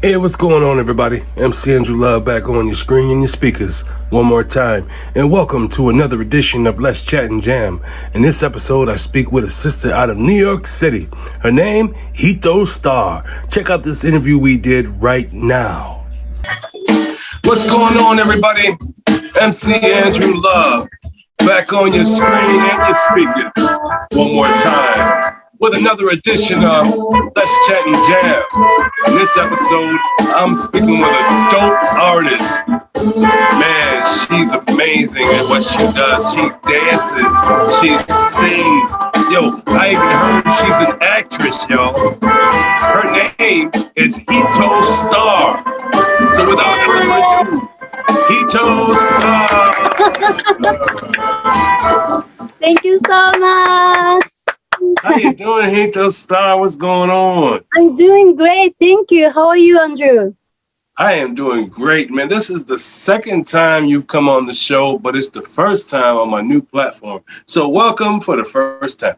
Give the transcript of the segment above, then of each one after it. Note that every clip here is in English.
Hey, what's going on, everybody? MC Andrew Love back on your screen and your speakers one more time. And welcome to another edition of Let's Chat and Jam. In this episode, I speak with a sister out of New York City. Her name, Hito Star. Check out this interview we did right now. What's going on, everybody? MC Andrew Love back on your screen and your speakers one more time with another edition of Let's Chat and Jam. In this episode, I'm speaking with a dope artist. Man, she's amazing at what she does. She dances, she sings. Yo, I even heard she's an actress, yo. Her name is Hito Star. So without further ado, Hito Star. Thank you so much. How you doing, Hito Star? What's going on? I'm doing great. Thank you. How are you, Andrew? I am doing great, man. This is the second time you've come on the show, but it's the first time on my new platform. So welcome for the first time.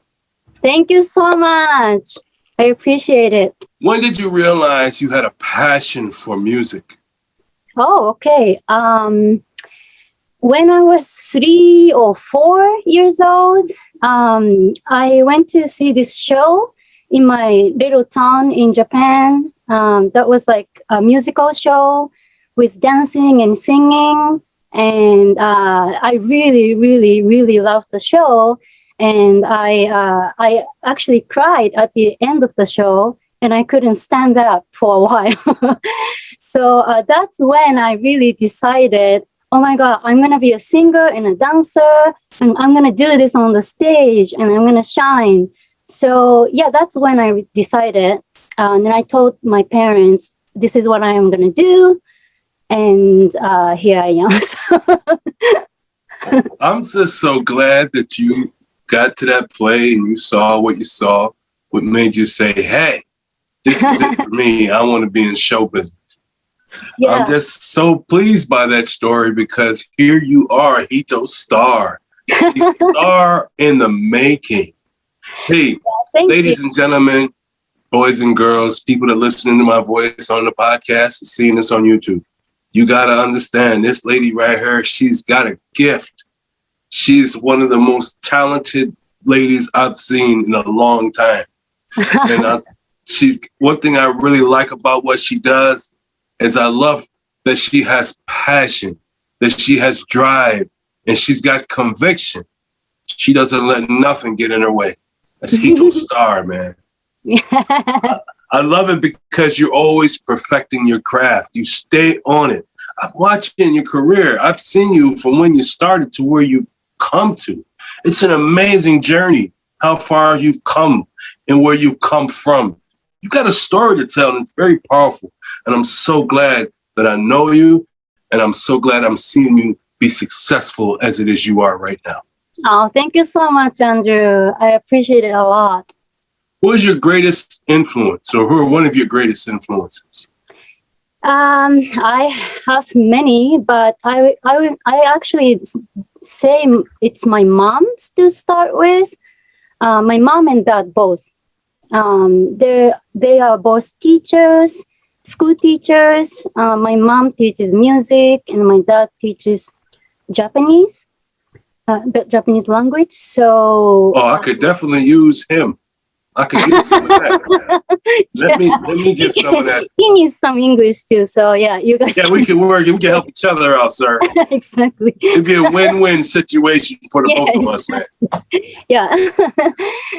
Thank you so much. I appreciate it. When did you realize you had a passion for music? Oh, okay. When I was 3 or 4 years old, I went to see this show in my little town in Japan. That was like a musical show with dancing and singing. And I really, really, really loved the show. And I actually cried at the end of the show, and I couldn't stand up for a while. So that's when I really decided, oh my God, I'm going to be a singer and a dancer, and I'm going to do this on the stage, and I'm going to shine. So yeah, that's when I decided. And then I told my parents, this is what I am going to do. And here I am. I'm just so glad that you got to that play and you saw what you saw, what made you say, hey, this is it for me. I want to be in show business. Yeah. I'm just so pleased by that story because here you are, Hito Star. Star in the making. Hey, ladies and gentlemen, boys and girls, people that are listening to my voice on the podcast and seeing this on YouTube, you got to understand this lady right here, she's got a gift. She's one of the most talented ladies I've seen in a long time. And she's one thing I really like about what she does is I love that she has passion, that she has drive, and she's got conviction. She doesn't let nothing get in her way. That's Hito Star, man. I love it because you're always perfecting your craft. You stay on it. I'm watching your career. I've seen you from when you started to where you've come to. It's an amazing journey, how far you've come and where you've come from. You got a story to tell, and it's very powerful. And I'm so glad that I know you, and I'm so glad I'm seeing you be successful as it is you are right now. Oh, thank you so much, Andrew. I appreciate it a lot. Who is your greatest influence, or who are one of your greatest influences? I have many, but I actually say it's my mom to start with. My mom and dad both. They are both teachers, school teachers. My mom teaches music, and my dad teaches Japanese language. So, I could definitely use him. I could use some of that. Let me get some of that. He needs some English too. So yeah, you guys. Yeah, we can work. We can help each other out, sir. Exactly. It'd be a win-win situation for the both of us, man. Yeah.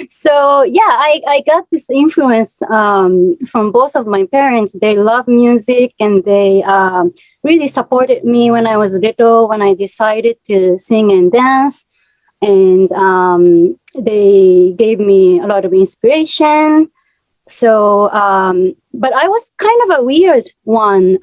So yeah, I got this influence from both of my parents. They love music, and they really supported me when I was little, when I decided to sing and dance. And they gave me a lot of inspiration. So, but I was kind of a weird one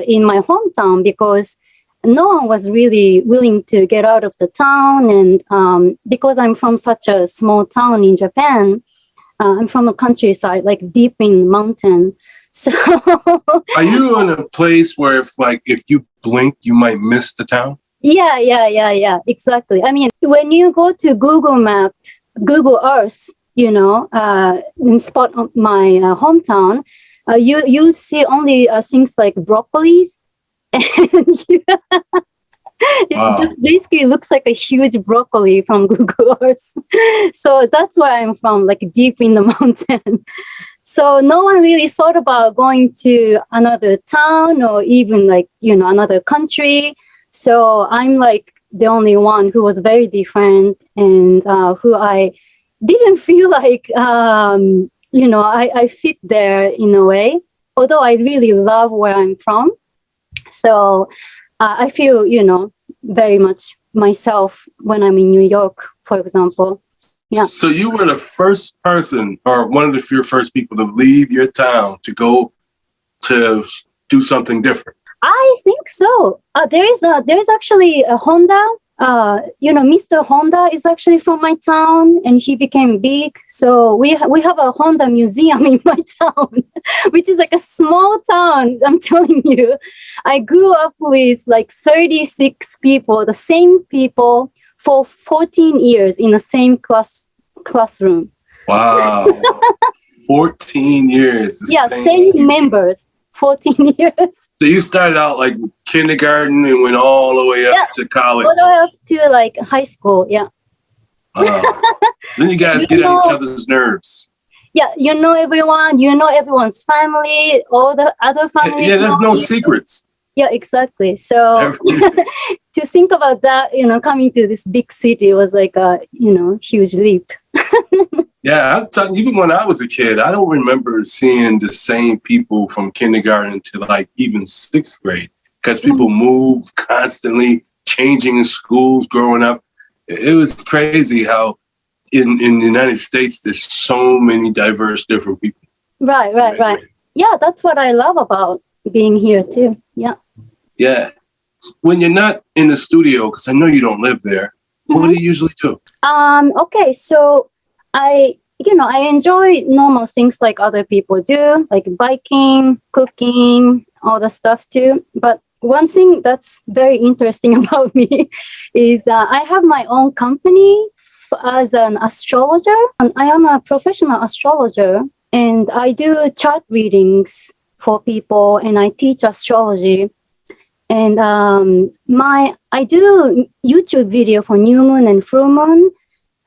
in my hometown because no one was really willing to get out of the town. And because I'm from such a small town in Japan, I'm from a countryside, like deep in mountain. So, are you in a place where if you blink, you might miss the town? Yeah, exactly. I mean, when you go to Google Earth, and spot my hometown, You see only things like broccolis, and it just basically looks like a huge broccoli from Google Earth. So that's where I'm from, like deep in the mountain. So no one really thought about going to another town or even like, another country. So I'm like the only one who was very different and who I didn't feel like, I fit there in a way, although I really love where I'm from. So I feel, very much myself when I'm in New York, for example. Yeah. So you were the first person or one of the few first people to leave your town to go to do something different. I think so. There is actually a Honda. Mr. Honda is actually from my town, and he became big. So we have a Honda museum in my town, which is like a small town. I'm telling you, I grew up with like 36 people, the same people for 14 years in the same classroom. Wow, 14 years. Same members. 14 years. So you started out like kindergarten and went all the way up to college. All the way up to like high school, yeah. Then you guys get on each other's nerves. Yeah, everyone, everyone's family, all the other family. Yeah, there's no secrets. Yeah, exactly. So to think about that, coming to this big city was like a, huge leap. Yeah, I'm telling you, even when I was a kid, I don't remember seeing the same people from kindergarten to like even sixth grade because people move constantly, changing in schools, growing up. It was crazy how in the United States, there's so many diverse, different people. Right. Yeah, that's what I love about being here too. Yeah. Yeah. When you're not in the studio, because I know you don't live there, what do you usually do? Okay, so I enjoy normal things like other people do, like biking, cooking, all the stuff too. But one thing that's very interesting about me is I have my own company as an astrologer, and I am a professional astrologer, and I do chart readings for people, and I teach astrology. And I do YouTube video for new moon and full moon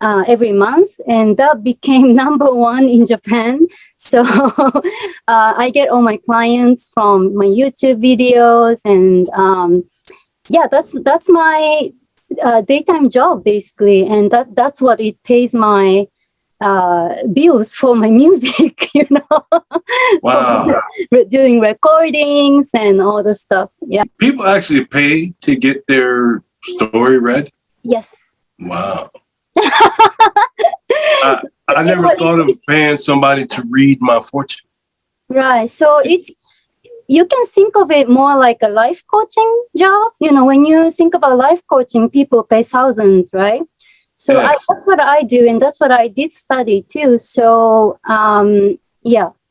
every month, and that became #1 in Japan. So I get all my clients from my YouTube videos, and that's my daytime job basically, and that's what it pays my bills for my music. Wow. Doing recordings and all the stuff. Yeah. People actually pay to get their story read? Yes. Wow. I never thought of paying somebody to read my fortune. Right. So you can think of it more like a life coaching job. When you think about life coaching, people pay thousands, right? So yes. That's what I do, and that's what I did study too. So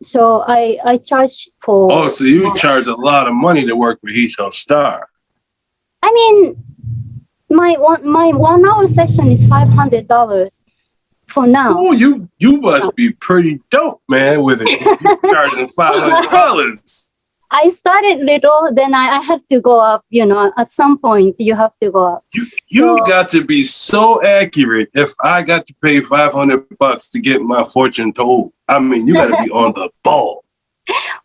so I charge for. Oh, so you charge a lot of money to work with Hito Star. I mean, my 1 hour session is $500 for now. Oh, you must be pretty dope, man, with it. You're charging $500. I started little, then I had to go up. At some point you have to go up. You got to be so accurate. If I got to pay $500 to get my fortune told, I mean, you got to be on the ball.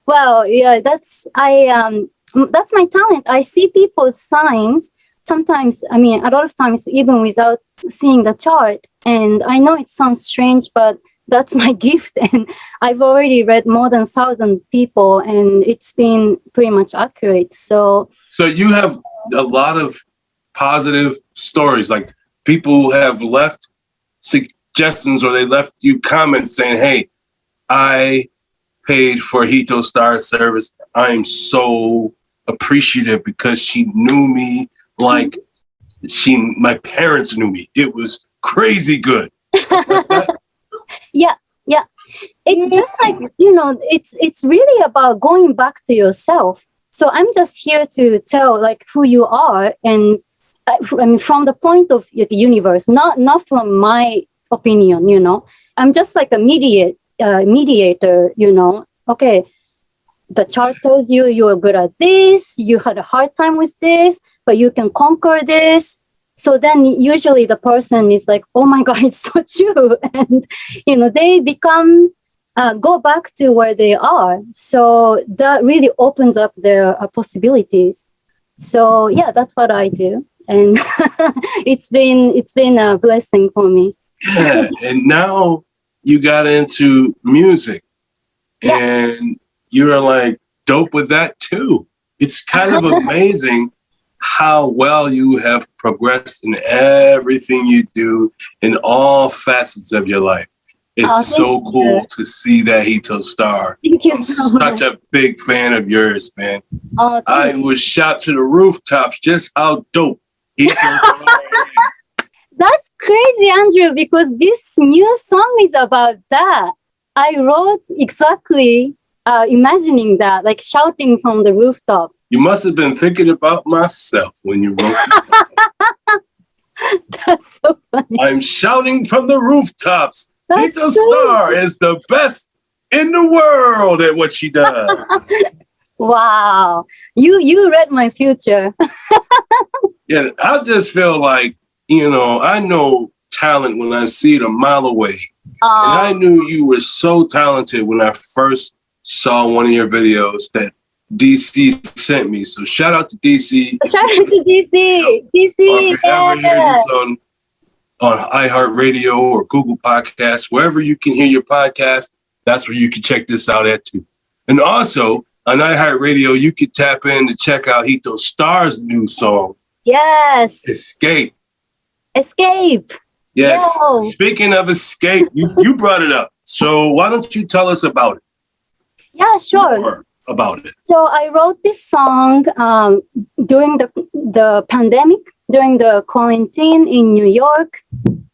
Well, yeah, that's my talent. I see people's signs. Sometimes, a lot of times, even without seeing the chart. And I know it sounds strange, but that's my gift. And I've already read more than 1,000 people, and it's been pretty much accurate. So you have a lot of positive stories. Like people have left suggestions or they left you comments saying, hey, I paid for Hito Star service. I'm so appreciative because she knew me like my parents knew me. It was crazy good. Yeah. It's just like, it's really about going back to yourself. So I'm just here to tell like who you are, and from the point of the universe, not from my opinion. I'm just like a mediator. Okay, the chart tells you you're good at this, you had a hard time with this, but you can conquer this. So then usually the person is like, oh my God, it's so true. And, they become, go back to where they are. So that really opens up their possibilities. So yeah, that's what I do. And it's been a blessing for me. Yeah. And now you got into music and you're like dope with that too. It's kind of amazing how well you have progressed in everything you do in all facets of your life. It's so cool to see that Hito Star. Thank you I'm so much. such a big fan of yours, man. Oh, I would shout to the rooftops just how dope Hito Star is. That's crazy, Andrew, because this new song is about that. I wrote exactly imagining that, like shouting from the rooftop. You must have been thinking about myself when you wrote this. That's so funny. I'm shouting from the rooftops. That's Hito Star is the best in the world at what she does. Wow. You read my future. Yeah, I just feel like, I know talent when I see it a mile away. And I knew you were so talented when I first saw one of your videos that DC sent me. So shout out to DC. Shout out to DC. DC. Or if you ever hear this on iHeartRadio or Google Podcasts, wherever you can hear your podcast, that's where you can check this out at too. And also on iHeartRadio, you can tap in to check out Hito Star's new song. Yes. Escape. Escape. Yes. Yo. Speaking of escape, you brought it up. So why don't you tell us about it? Yeah, sure. More about it. So I wrote this song during the pandemic, during the quarantine in New York.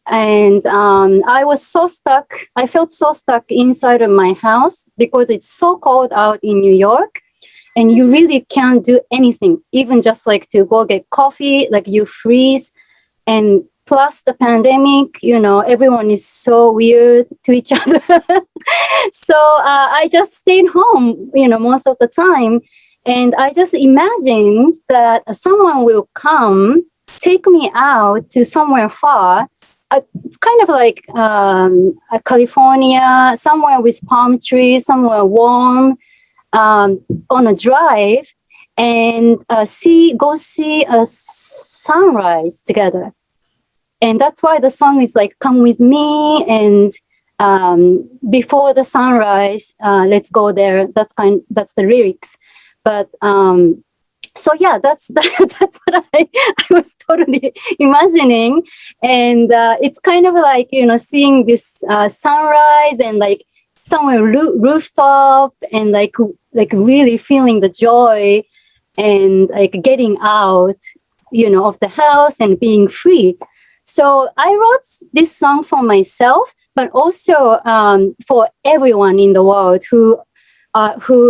And I was so stuck. I felt so stuck inside of my house because it's so cold out in New York. And you really can't do anything, even just like to go get coffee, like you freeze. And plus the pandemic, everyone is so weird to each other. So I just stayed home, most of the time. And I just imagined that someone will come, take me out to somewhere far. It's kind of like California, somewhere with palm trees, somewhere warm, on a drive, and go see a sunrise together. And that's why the song is like, come with me, and before the sunrise, let's go there. That's the lyrics. But so yeah, that's what I was totally imagining. And it's kind of like, seeing this sunrise and like somewhere rooftop, and like really feeling the joy and like getting out, of the house and being free. So I wrote this song for myself, but also for everyone in the world who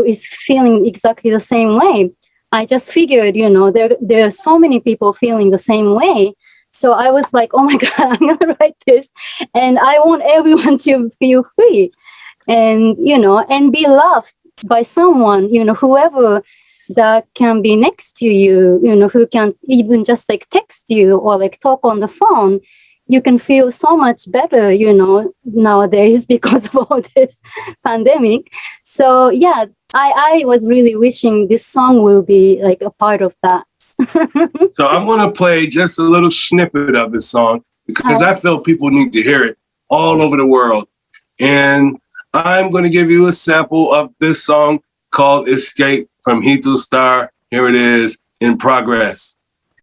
is feeling exactly the same way. I just figured, there are so many people feeling the same way. So I was like, oh my God, I'm going to write this. And I want everyone to feel free and, and be loved by someone, whoever that can be next to you, who can even just like text you or like talk on the phone. You can feel so much better, nowadays because of all this pandemic. So yeah, I was really wishing this song will be like a part of that. So I'm going to play just a little snippet of this song because I feel people need to hear it all over the world. And I'm going to give you a sample of this song called Escape from Hito Star. Here it is, in progress.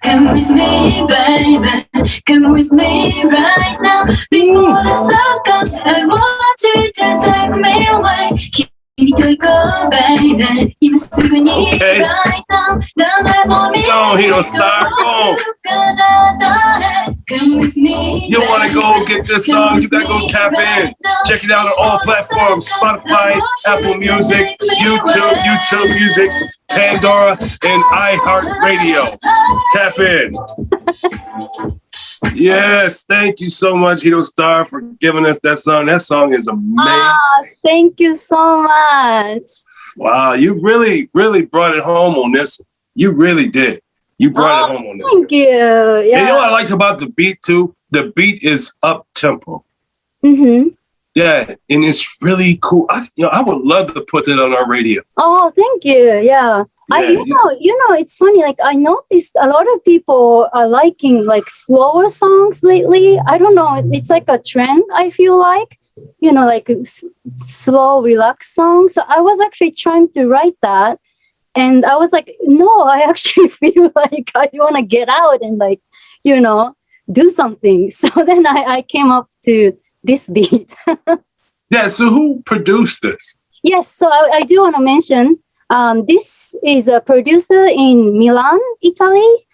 Come with me, baby. Come with me right now. Before the sun comes, I want you to take me away. Baby. Okay. Right now. Go, Hito Star, go. Come with me. You want to go get this song, you got to go tap in. Check it out on all platforms, Spotify, Apple Music, YouTube Music, Pandora, and iHeartRadio. Tap in. Yes, thank you so much, Hito Star, for giving us that song. That song is amazing. Thank you so much. Wow, you really, really brought it home on this one. You really did. You brought it home on this one. Thank you. Yeah. And you know what I like about the beat too? The beat is up tempo. Mm-hmm. Yeah, and it's really cool. I would love to put that on our radio. Oh, thank you. Yeah. It's funny. Like I noticed a lot of people are liking like slower songs lately. I don't know. It's like a trend. I feel like, like slow, relaxed songs. So I was actually trying to write that, and I was like, no, I actually feel like I want to get out and like, do something. So then I came up to this beat. Yeah. So who produced this? Yes. So I do want to mention. This is a producer in Milan, Italy.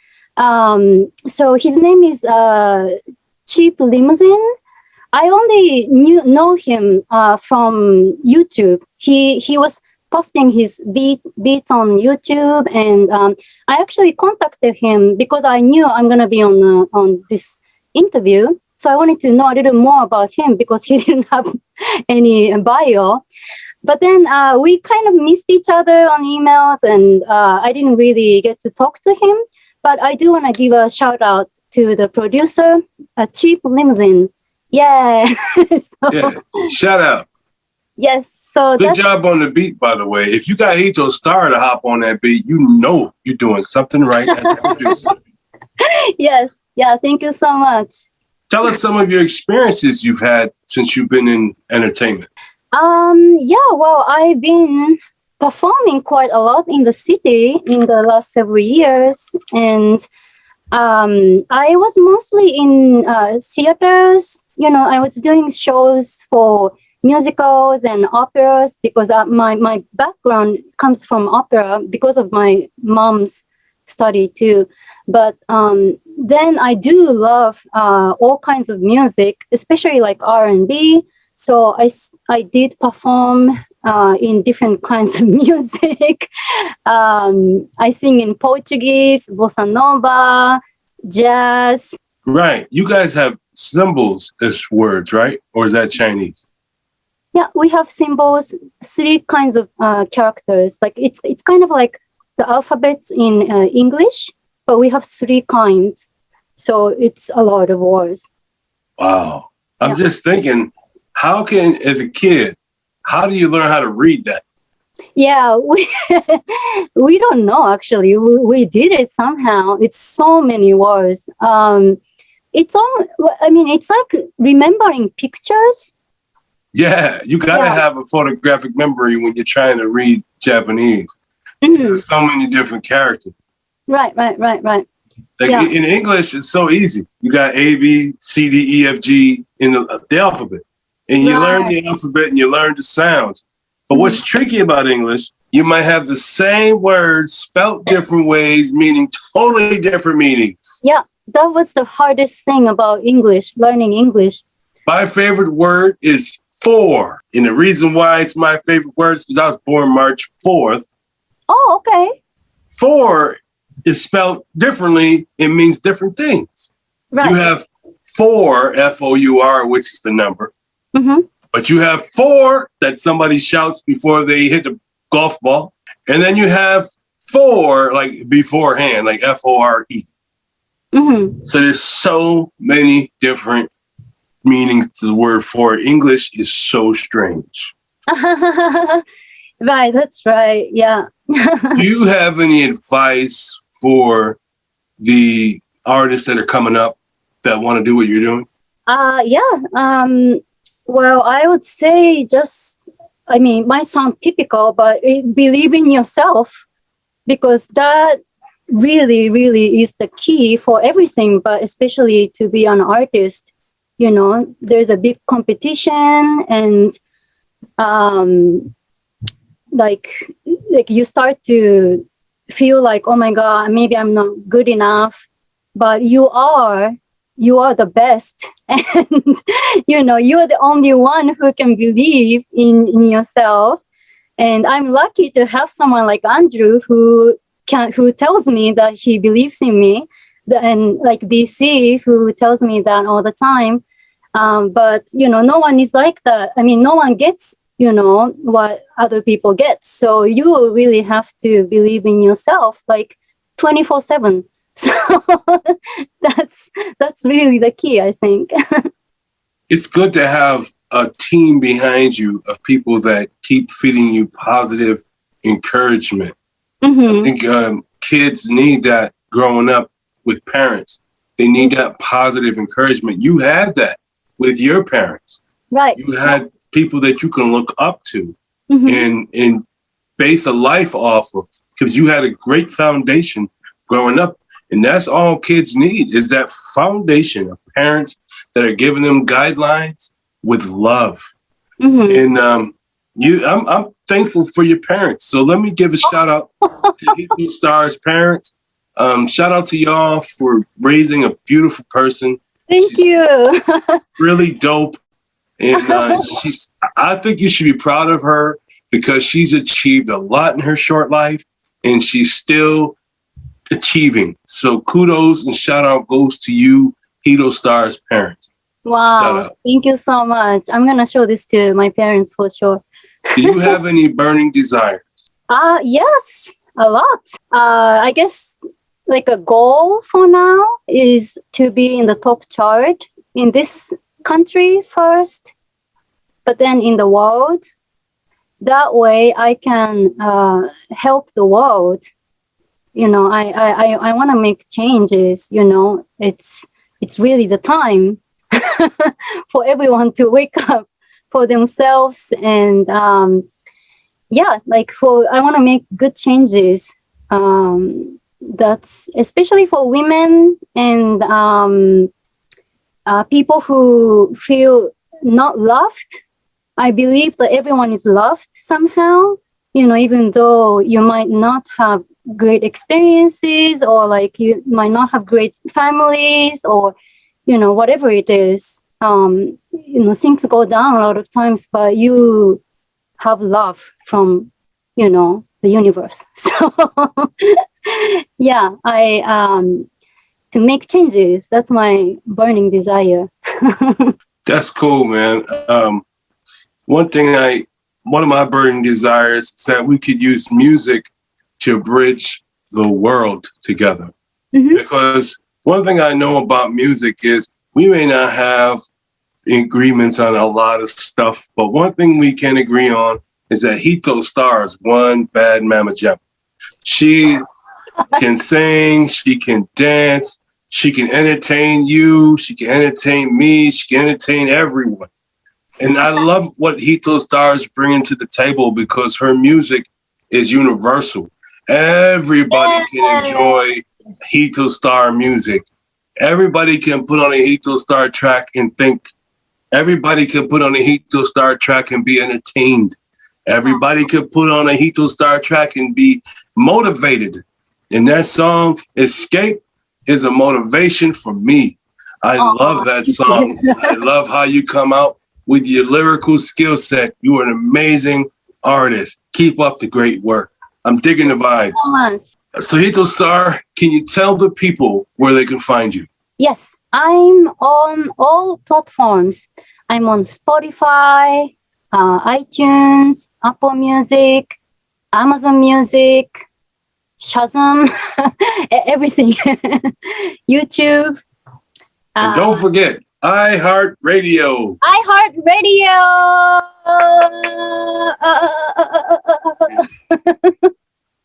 So his name is Cheap Limousine. I only know him from YouTube. He was posting his beats on YouTube, and I actually contacted him because I knew I'm gonna be on this interview. So I wanted to know a little more about him because he didn't have any bio. But then we kind of missed each other on emails, and I didn't really get to talk to him. But I do want to give a shout out to the producer, Cheap Limousine. Yeah. Yeah. Shout out. Yes. So good job on the beat, by the way. If you got Hito Star to hop on that beat, you know you're doing something right as a producer. Yes. Yeah. Thank you so much. Tell us some of your experiences you've had since you've been in entertainment. Well, I've been performing quite a lot in the city in the last several years, and I was mostly in theaters. I was doing shows for musicals and operas because my background comes from opera because of my mom's study too. But then I do love all kinds of music, especially like R&B. So I did perform in different kinds of music. I sing in Portuguese, bossa nova, jazz. Right. You guys have symbols as words, right? Or is that Chinese? Yeah, we have symbols, 3 kinds of characters. Like it's kind of like the alphabets in English, but we have 3 kinds. So it's a lot of words. Wow. I'm just thinking, as a kid, how do you learn how to read that? Yeah, we don't know actually. We did it somehow. It's so many words. It's like remembering pictures. Yeah, you gotta have a photographic memory when you're trying to read Japanese. Mm-hmm. There's so many different characters. Right. In English, it's so easy. You got A, B, C, D, E, F, G in the alphabet. And you learn the alphabet and you learn the sounds. But what's tricky about English, you might have the same words spelt different ways, meaning totally different meanings. Yeah, that was the hardest thing about English, learning English. My favorite word is for. And the reason why it's my favorite word is because I was born March 4th. Oh, okay. For is spelled differently. It means different things. Right. You have 4, F-O-U-R, which is the number. Mm-hmm. But you have 4 that somebody shouts before they hit the golf ball. And then you have 4 like beforehand, like F-O-R-E. Mm-hmm. So there's so many different meanings to the word for. English is so strange. Right, that's right. Yeah. Do you have any advice for the artists that are coming up that want to do what you're doing? Well, I would say it might sound typical, but believe in yourself, because that really, really is the key for everything, but especially to be an artist. There's a big competition, and like you start to feel like, oh my God, maybe I'm not good enough, but you are the best. And, you're the only one who can believe in yourself. And I'm lucky to have someone like Andrew who tells me that he believes in me, and like DC who tells me that all the time. But, no one is like that. No one gets what other people get. So you really have to believe in yourself, like 24/7. So that's really the key, I think. It's good to have a team behind you of people that keep feeding you positive encouragement. I think kids need that growing up with parents. They need that positive encouragement. You had that with your parents. Right. You had people that you can look up to and base a life off of, because you had a great foundation growing up. And that's all kids need, is that foundation of parents that are giving them guidelines with love. And I'm thankful for your parents. So let me give a shout out to Hito Star's parents. Shout out to y'all for raising a beautiful person. Thank you. Really dope. And I think you should be proud of her, because she's achieved a lot in her short life, and she's still achieving. So kudos and shout out goes to you, Hito Star's parents. Wow. Thank you so much. I'm going to show this to my parents for sure. Do you have any burning desires? Yes, a lot. I guess like a goal for now is to be in the top chart in this country first, but then in the world. That way I can help the world. I want to make changes. It's really the time for everyone to wake up for themselves, and I want to make good changes. That's especially for women and people who feel not loved. I believe that everyone is loved somehow, even though you might not have great experiences, or like you might not have great families, or, whatever it is. Things go down a lot of times, but you have love from, the universe. So, yeah, to make changes, that's my burning desire. That's cool, man. One of my burning desires is that we could use music to bridge the world together. Because one thing I know about music is we may not have agreements on a lot of stuff, but one thing we can agree on is that Hito Star is one bad mama jam. She can sing, she can dance, she can entertain you, she can entertain me, she can entertain everyone. And I love what Hito Star is bringing to the table, because her music is universal. Everybody can enjoy Hito Star music. Everybody can put on a Hito Star track and think. Everybody can put on a Hito Star track and be entertained. Everybody can put on a Hito Star track and be motivated. And that song, Escape, is a motivation for me. I love that song. I love how you come out with your lyrical skill set. You are an amazing artist. Keep up the great work. I'm digging the vibes. So Hito Star, can you tell the people where they can find you? Yes, I'm on all platforms. I'm on Spotify, iTunes, Apple Music, Amazon Music, Shazam, everything. YouTube. And don't forget, iHeartRadio. iHeartRadio.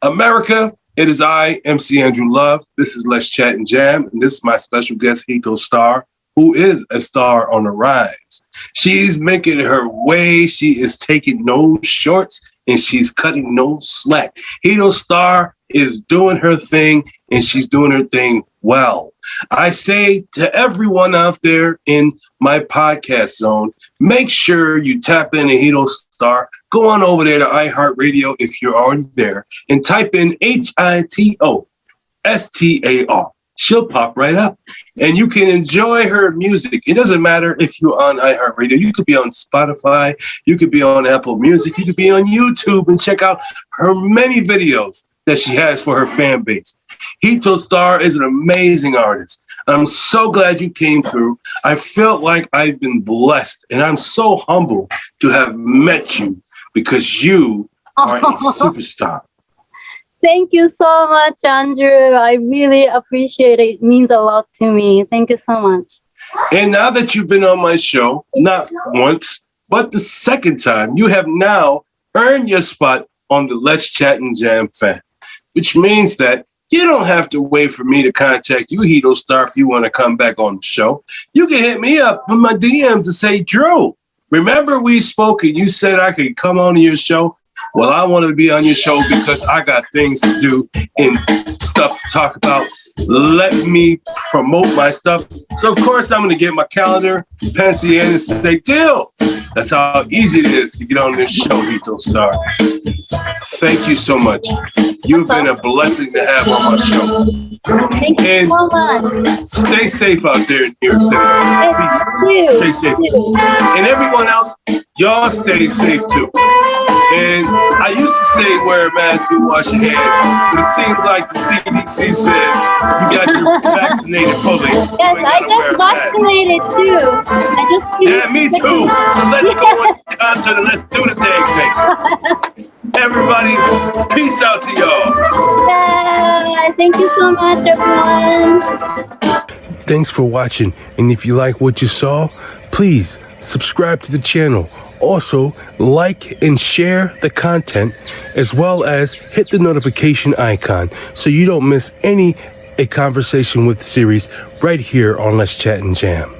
America, it is I, MC Andrew Love. This is Let's Chat and Jam. And this is my special guest, Hito Star, who is a star on the rise. She's making her way. She is taking no shorts, and she's cutting no slack. Hito Star is doing her thing, and she's doing her thing well. I say to everyone out there in my podcast zone, make sure you tap in to Hito Star. Go on over there to iHeartRadio if you're already there, and type in HITO STAR. She'll pop right up, and you can enjoy her music. It doesn't matter if you're on iHeartRadio. You could be on Spotify. You could be on Apple Music. You could be on YouTube and check out her many videos that she has for her fan base. Hito Star is an amazing artist. I'm so glad you came through. I felt like I've been blessed, and I'm so humbled to have met you because you are a superstar. Thank you so much, Andrew. I really appreciate it. It means a lot to me. Thank you so much. And now that you've been on my show, not once, but the second time, you have now earned your spot on the Let's Chat and Jam fan, which means that you don't have to wait for me to contact you, Hito Star, if you want to come back on the show. You can hit me up with my DMs and say, Drew, remember we spoke and you said I could come on your show? Well, I want to be on your show because I got things to do and stuff to talk about. Let me promote my stuff. So, of course, I'm going to get my calendar, pencil in, and say, deal. That's how easy it is to get on this show, Hito Star. Thank you so much. You've been a blessing to have on my show. Thank you so much. Stay safe out there in New York City. Please, stay safe. And everyone else, y'all stay safe too. And I used to say wear a mask and wash your hands, but it seems like the CDC says you got your vaccinated fully. Yes, I just vaccinated too. Yeah, me too. So let's go on the concert and let's do the dang thing. Everybody, peace out to y'all. Thank you so much, everyone. Thanks for watching. And if you like what you saw, please subscribe to the channel. Also, like and share the content, as well as hit the notification icon so you don't miss A Conversation with series right here on Let's Chat and Jam.